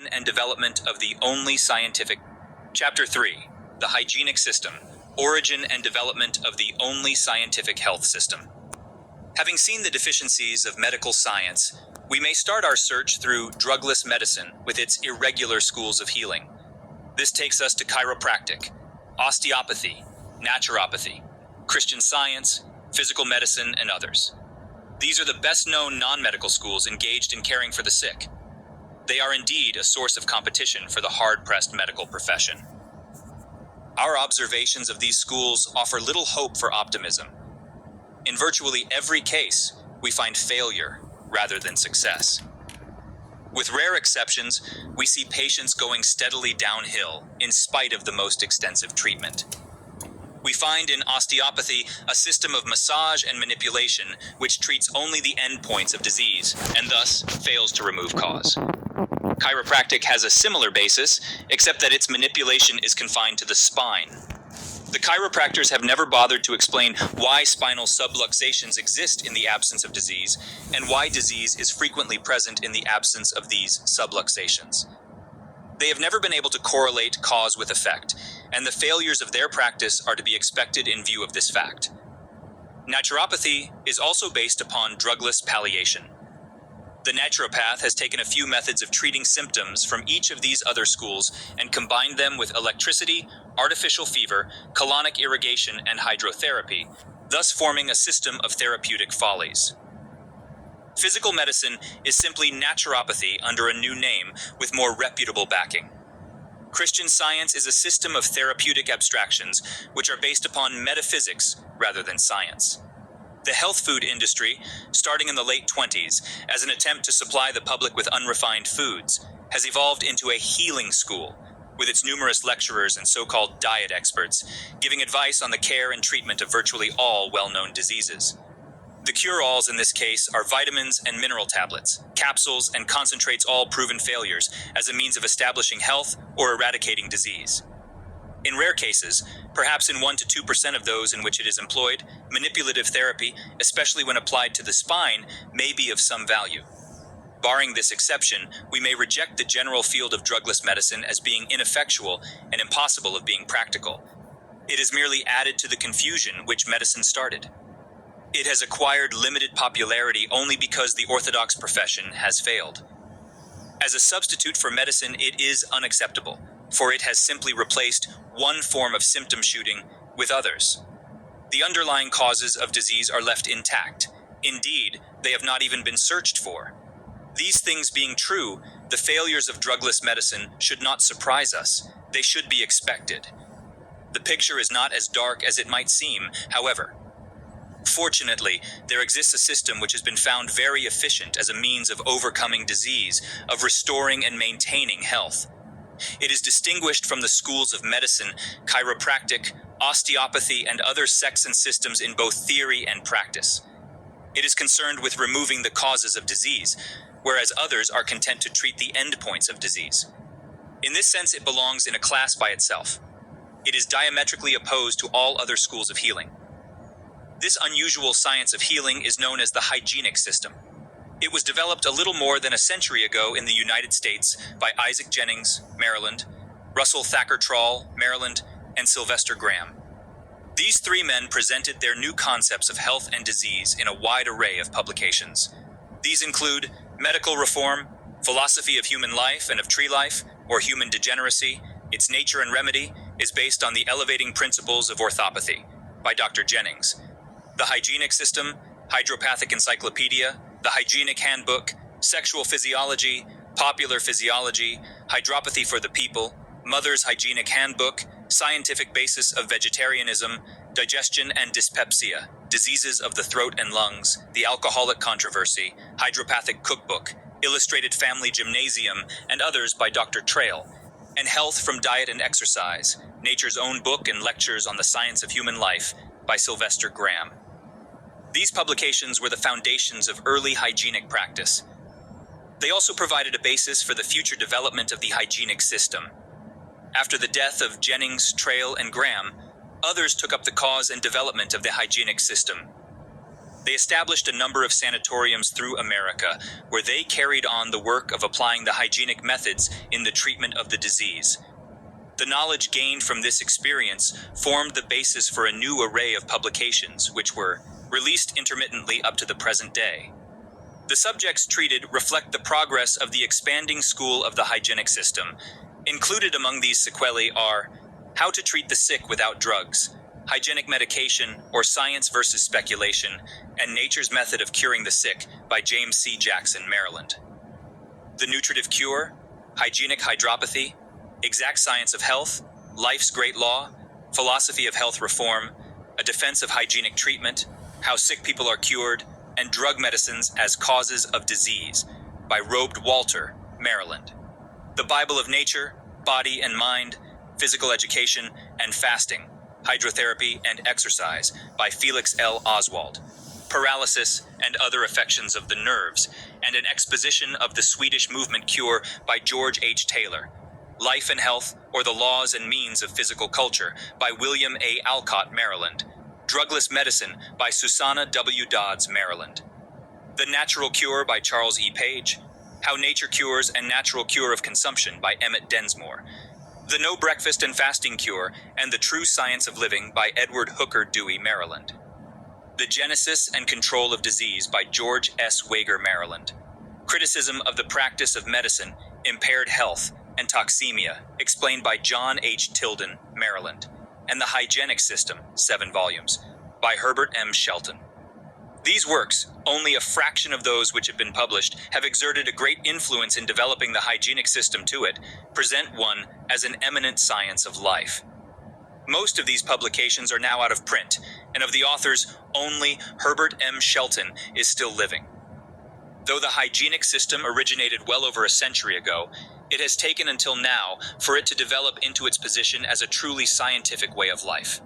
And development of the only scientific. Chapter 3. The Hygienic System. Origin and development of the only scientific health system. Having seen the deficiencies of medical science, we may start our search through drugless medicine with its irregular schools of healing. This takes us to chiropractic, osteopathy, naturopathy, Christian Science, physical medicine, and others. These are the best-known non-medical schools engaged in caring for the sick. They are indeed a source of competition for the hard-pressed medical profession. Our observations of these schools offer little hope for optimism. In virtually every case, we find failure rather than success. With rare exceptions, we see patients going steadily downhill in spite of the most extensive treatment. We find in osteopathy a system of massage and manipulation which treats only the endpoints of disease and thus fails to remove cause. Chiropractic has a similar basis, except that its manipulation is confined to the spine. The chiropractors have never bothered to explain why spinal subluxations exist in the absence of disease, and why disease is frequently present in the absence of these subluxations. They have never been able to correlate cause with effect, and the failures of their practice are to be expected in view of this fact. Naturopathy is also based upon drugless palliation. The naturopath has taken a few methods of treating symptoms from each of these other schools and combined them with electricity, artificial fever, colonic irrigation, and hydrotherapy, thus forming a system of therapeutic follies. Physical medicine is simply naturopathy under a new name with more reputable backing. Christian Science is a system of therapeutic abstractions which are based upon metaphysics rather than science. The health food industry, starting in the late 20s as an attempt to supply the public with unrefined foods, has evolved into a healing school, with its numerous lecturers and so-called diet experts giving advice on the care and treatment of virtually all well-known diseases. The cure-alls in this case are vitamins and mineral tablets, capsules, and concentrates, all proven failures as a means of establishing health or eradicating disease. In rare cases, perhaps in 1 to 2% of those in which it is employed, manipulative therapy, especially when applied to the spine, may be of some value. Barring this exception, we may reject the general field of drugless medicine as being ineffectual and impossible of being practical. It is merely added to the confusion which medicine started. It has acquired limited popularity only because the orthodox profession has failed. As a substitute for medicine, it is unacceptable, for it has simply replaced one form of symptom shooting with others. The underlying causes of disease are left intact. Indeed, they have not even been searched for. These things being true, the failures of drugless medicine should not surprise us. They should be expected. The picture is not as dark as it might seem, however. Fortunately, there exists a system which has been found very efficient as a means of overcoming disease, of restoring and maintaining health. It is distinguished from the schools of medicine, chiropractic, osteopathy, and other sects and systems in both theory and practice. It is concerned with removing the causes of disease, whereas others are content to treat the endpoints of disease. In this sense, it belongs in a class by itself. It is diametrically opposed to all other schools of healing. This unusual science of healing is known as the hygienic system. It was developed a little more than a century ago in the United States by Isaac Jennings, Maryland, Russell Thacker Trall, Maryland, and Sylvester Graham. These three men presented their new concepts of health and disease in a wide array of publications. These include Medical Reform, Philosophy of Human Life and of Tree Life, or Human Degeneracy, Its Nature and Remedy, is based on the elevating principles of orthopathy, by Dr. Jennings. The Hygienic System, Hydropathic Encyclopedia, The Hygienic Handbook, Sexual Physiology, Popular Physiology, Hydropathy for the People, Mother's Hygienic Handbook, Scientific Basis of Vegetarianism, Digestion and Dyspepsia, Diseases of the Throat and Lungs, The Alcoholic Controversy, Hydropathic Cookbook, Illustrated Family Gymnasium, and others by Dr. Trail, and Health from Diet and Exercise, Nature's Own Book and Lectures on the Science of Human Life by Sylvester Graham. These publications were the foundations of early hygienic practice. They also provided a basis for the future development of the hygienic system. After the death of Jennings, Trail, and Graham, others took up the cause and development of the hygienic system. They established a number of sanatoriums through America, where they carried on the work of applying the hygienic methods in the treatment of the disease. The knowledge gained from this experience formed the basis for a new array of publications, which were released intermittently up to the present day. The subjects treated reflect the progress of the expanding school of the hygienic system. Included among these sequelae are How to Treat the Sick Without Drugs, Hygienic Medication or Science versus Speculation, and Nature's Method of Curing the Sick by James C. Jackson, Maryland. The Nutritive Cure, Hygienic Hydropathy, Exact Science of Health, Life's Great Law, Philosophy of Health Reform, A Defense of Hygienic Treatment, How Sick People Are Cured, and Drug Medicines as Causes of Disease by Robed Walter, Maryland. The Bible of Nature, Body and Mind, Physical Education and Fasting, Hydrotherapy and Exercise by Felix L. Oswald, Paralysis and Other Affections of the Nerves, and an exposition of the Swedish movement cure by George H. Taylor, Life and Health or the Laws and Means of Physical Culture by William A. Alcott, Maryland, Drugless Medicine by Susanna W. Dodds, Maryland, The Natural Cure by Charles E. Page, How Nature Cures and Natural Cure of Consumption by Emmett Densmore, The No Breakfast and Fasting Cure and the True Science of Living by Edward Hooker Dewey, Maryland, The Genesis and Control of Disease by George S. Wager, Maryland, Criticism of the Practice of Medicine, Impaired Health, and Toxemia, explained by John H. Tilden, Maryland, and The Hygienic System, 7 volumes, by Herbert M. Shelton. These works, only a fraction of those which have been published, have exerted a great influence in developing the hygienic system to it, present one as an eminent science of life. Most of these publications are now out of print, and of the authors, only Herbert M. Shelton is still living. Though the hygienic system originated well over a century ago, it has taken until now for it to develop into its position as a truly scientific way of life.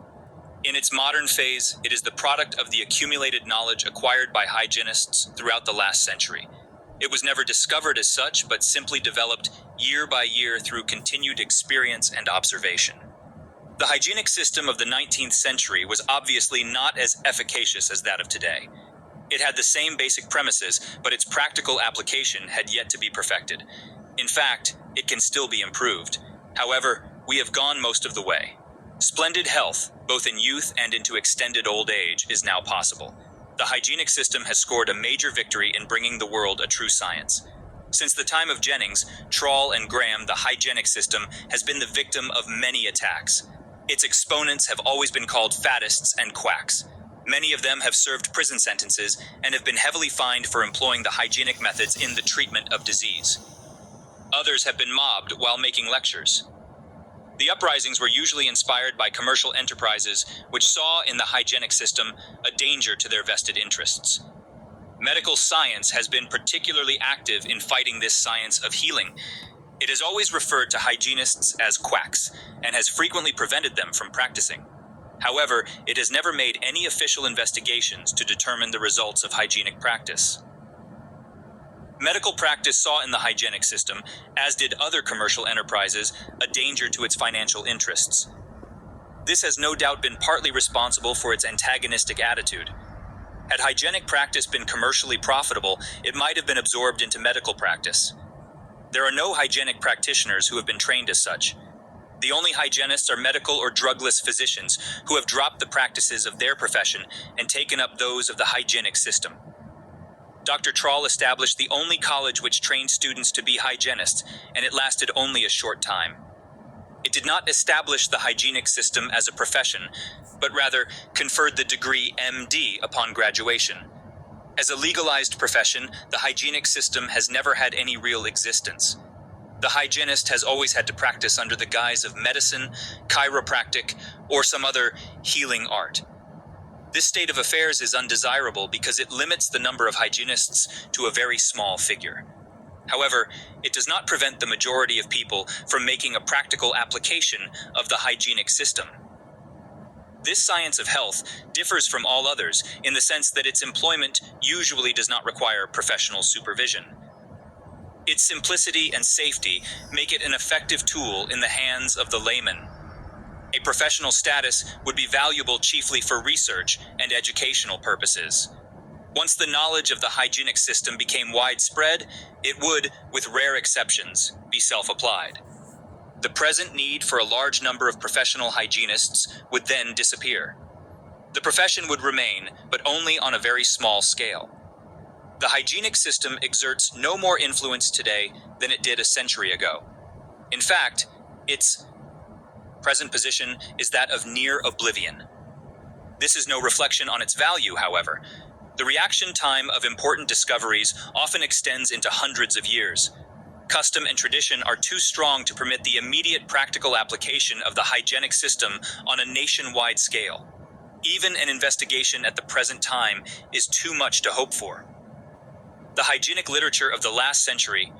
In its modern phase, it is the product of the accumulated knowledge acquired by hygienists throughout the last century. It was never discovered as such, but simply developed year by year through continued experience and observation. The hygienic system of the 19th century was obviously not as efficacious as that of today. It had the same basic premises, but its practical application had yet to be perfected. In fact, it can still be improved. However, we have gone most of the way. Splendid health, both in youth and into extended old age, is now possible. The hygienic system has scored a major victory in bringing the world a true science. Since the time of Jennings, Trawl, and Graham, the hygienic system has been the victim of many attacks. Its exponents have always been called faddists and quacks. Many of them have served prison sentences and have been heavily fined for employing the hygienic methods in the treatment of disease. Others have been mobbed while making lectures. The uprisings were usually inspired by commercial enterprises which saw in the hygienic system a danger to their vested interests. Medical science has been particularly active in fighting this science of healing. It has always referred to hygienists as quacks and has frequently prevented them from practicing. However, it has never made any official investigations to determine the results of hygienic practice. Medical practice saw in the hygienic system, as did other commercial enterprises, a danger to its financial interests. This has no doubt been partly responsible for its antagonistic attitude. Had hygienic practice been commercially profitable, it might have been absorbed into medical practice. There are no hygienic practitioners who have been trained as such. The only hygienists are medical or drugless physicians who have dropped the practices of their profession and taken up those of the hygienic system. Dr. Trawl established the only college which trained students to be hygienists, and it lasted only a short time. It did not establish the hygienic system as a profession, but rather conferred the degree MD upon graduation. As a legalized profession, the hygienic system has never had any real existence. The hygienist has always had to practice under the guise of medicine, chiropractic, or some other healing art. This state of affairs is undesirable because it limits the number of hygienists to a very small figure. However, it does not prevent the majority of people from making a practical application of the hygienic system. This science of health differs from all others in the sense that its employment usually does not require professional supervision. Its simplicity and safety make it an effective tool in the hands of the layman. A professional status would be valuable chiefly for research and educational purposes. Once the knowledge of the hygienic system became widespread, it would, with rare exceptions, be self-applied. The present need for a large number of professional hygienists would then disappear. The profession would remain, but only on a very small scale. The hygienic system exerts no more influence today than it did a century ago. In fact, its present position is that of near oblivion. This is no reflection on its value, however. The reaction time of important discoveries often extends into hundreds of years. Custom and tradition are too strong to permit the immediate practical application of the hygienic system on a nationwide scale. Even an investigation at the present time is too much to hope for. The hygienic literature of the last century,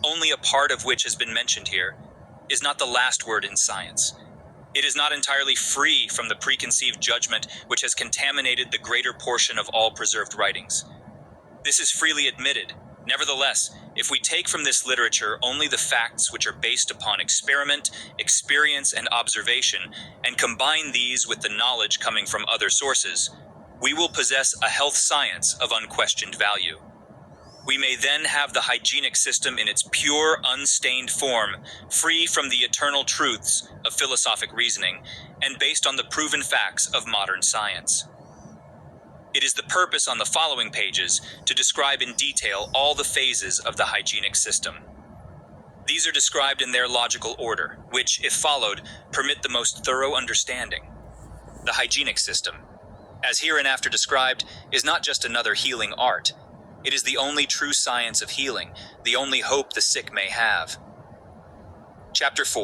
only a part of which has been mentioned here, is not the last word in science. It is not entirely free from the preconceived judgment which has contaminated the greater portion of all preserved writings. This is freely admitted. Nevertheless, if we take from this literature only the facts which are based upon experiment, experience, and observation, and combine these with the knowledge coming from other sources, we will possess a health science of unquestioned value. We may then have the hygienic system in its pure, unstained form, free from the eternal truths of philosophic reasoning, and based on the proven facts of modern science. It is the purpose on the following pages to describe in detail all the phases of the hygienic system. These are described in their logical order, which, if followed, permit the most thorough understanding. The hygienic system, as hereinafter described, is not just another healing art. It is the only true science of healing, the only hope the sick may have. Chapter 4.